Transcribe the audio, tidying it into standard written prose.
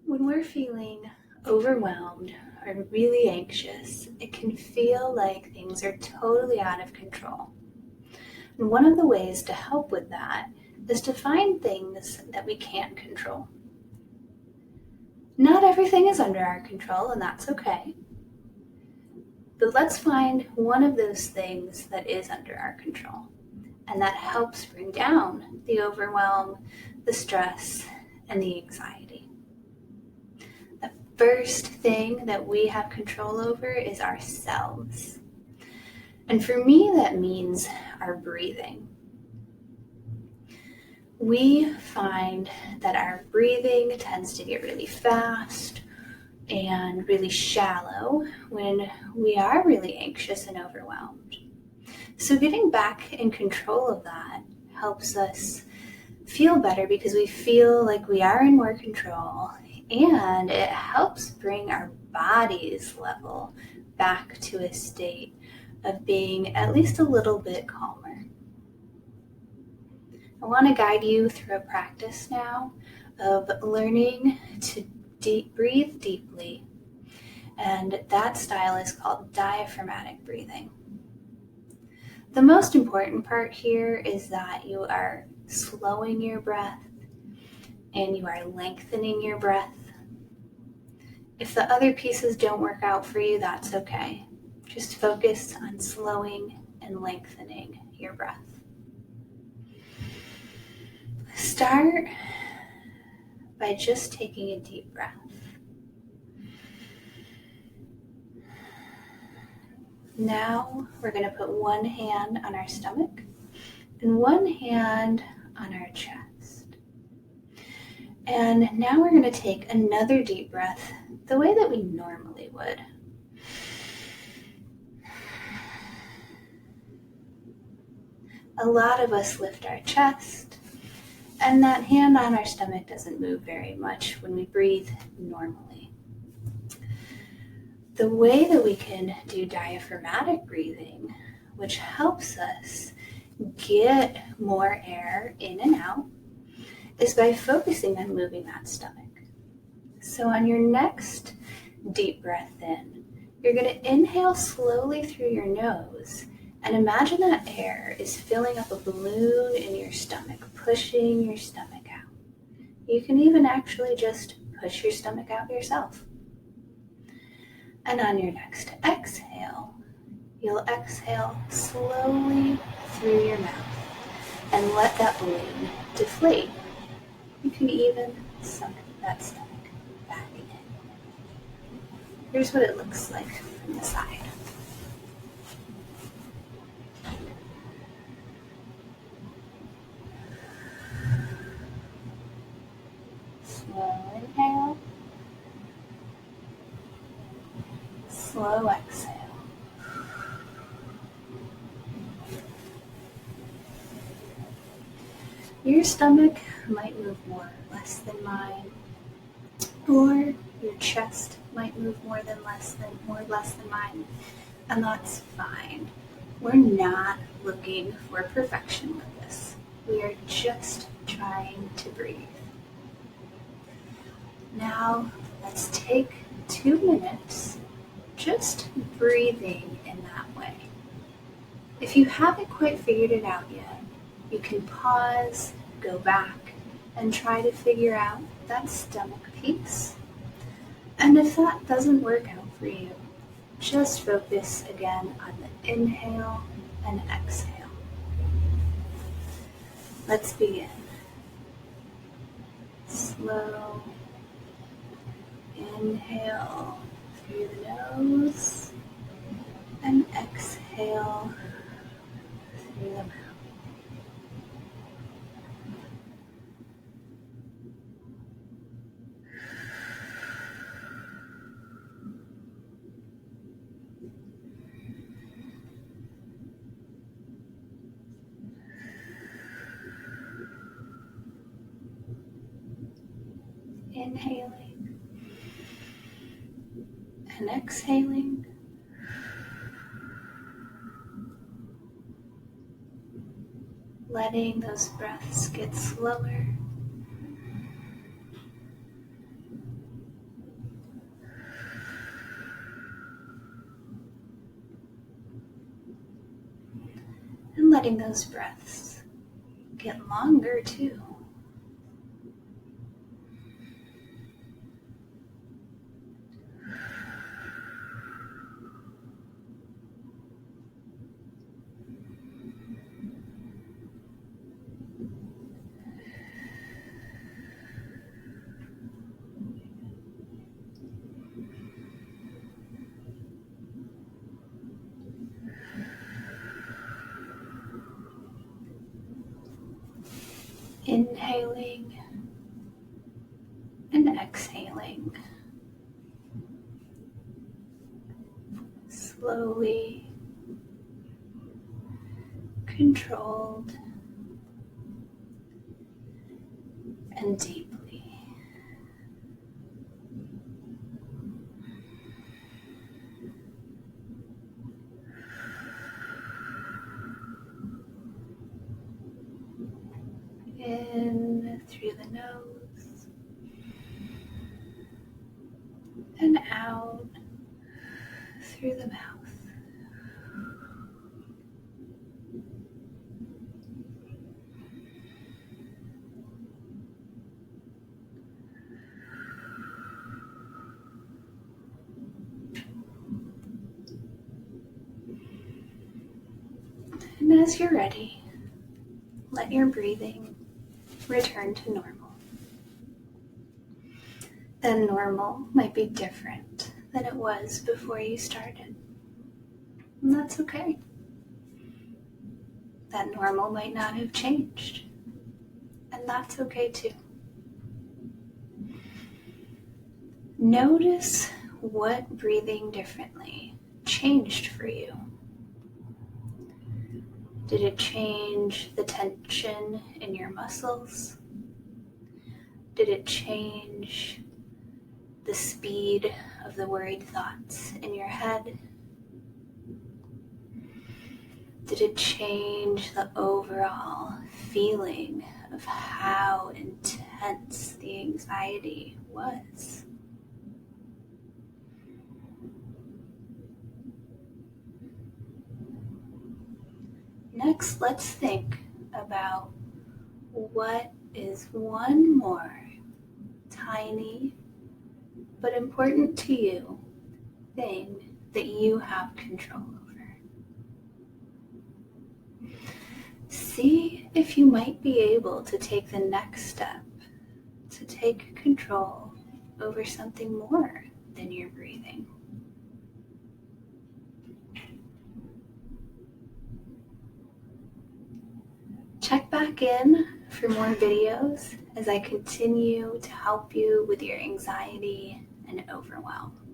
When we're feeling overwhelmed or really anxious, it can feel like things are totally out of control. And one of the ways to help with that is to find things that we can't control. Not everything is under our control, and that's okay. But let's find one of those things that is under our control, and that helps bring down the overwhelm, the stress, and the anxiety. The first thing that we have control over is ourselves. And for me, that means our breathing. We find that our breathing tends to get really fast and really shallow when we are really anxious and overwhelmed. So getting back in control of that helps us feel better because we feel like we are in more control, and it helps bring our body's level back to a state of being at least a little bit calmer. I want to guide you through a practice now of learning to breathe deeply, and that style is called diaphragmatic breathing. The most important part here is that you are slowing your breath and you are lengthening your breath. If the other pieces don't work out for you, that's okay. Just focus on slowing and lengthening your breath. Start by just taking a deep breath. Now we're going to put one hand on our stomach and one hand on our chest. And now we're going to take another deep breath the way that we normally would. A lot of us lift our chest, and that hand on our stomach doesn't move very much when we breathe normally. The way that we can do diaphragmatic breathing, which helps us get more air in and out, is by focusing on moving that stomach. So on your next deep breath in, you're going to inhale slowly through your nose and imagine that air is filling up a balloon in your stomach, pushing your stomach out. You can even actually just push your stomach out yourself. And on your next exhale, you'll exhale slowly through your mouth and let that balloon deflate. You can even suck that stomach back in. Here's what it looks like from the side. Slow inhale, slow exhale. Your stomach might move more or less than mine, or your chest might move more or less than mine, and that's fine. We're not looking for perfection with this. We are just trying to breathe. Now, let's take 2 minutes just breathing in that way. If you haven't quite figured it out yet, you can pause, go back, and try to figure out that stomach piece. And if that doesn't work out for you, just focus again on the inhale and exhale. Let's begin. Slow inhale through the nose and exhale through the mouth. Inhaling and exhaling. Letting those breaths get slower. letting those breaths get longer too. Inhaling and exhaling. Slowly, controlled, and deeply. In through the nose and out through the mouth. And as you're ready, let your breathing return to normal. Then normal might be different than it was before you started. And that's okay. That normal might not have changed. And that's okay too. Notice what breathing differently changed for you. Did it change the tension in your muscles? Did it change the speed of the worried thoughts in your head? Did it change the overall feeling of how intense the anxiety was? Next, let's think about what is one more tiny but important to you thing that you have control over. See if you might be able to take the next step to take control over something more than your breathing. Check back in for more videos as I continue to help you with your anxiety and overwhelm.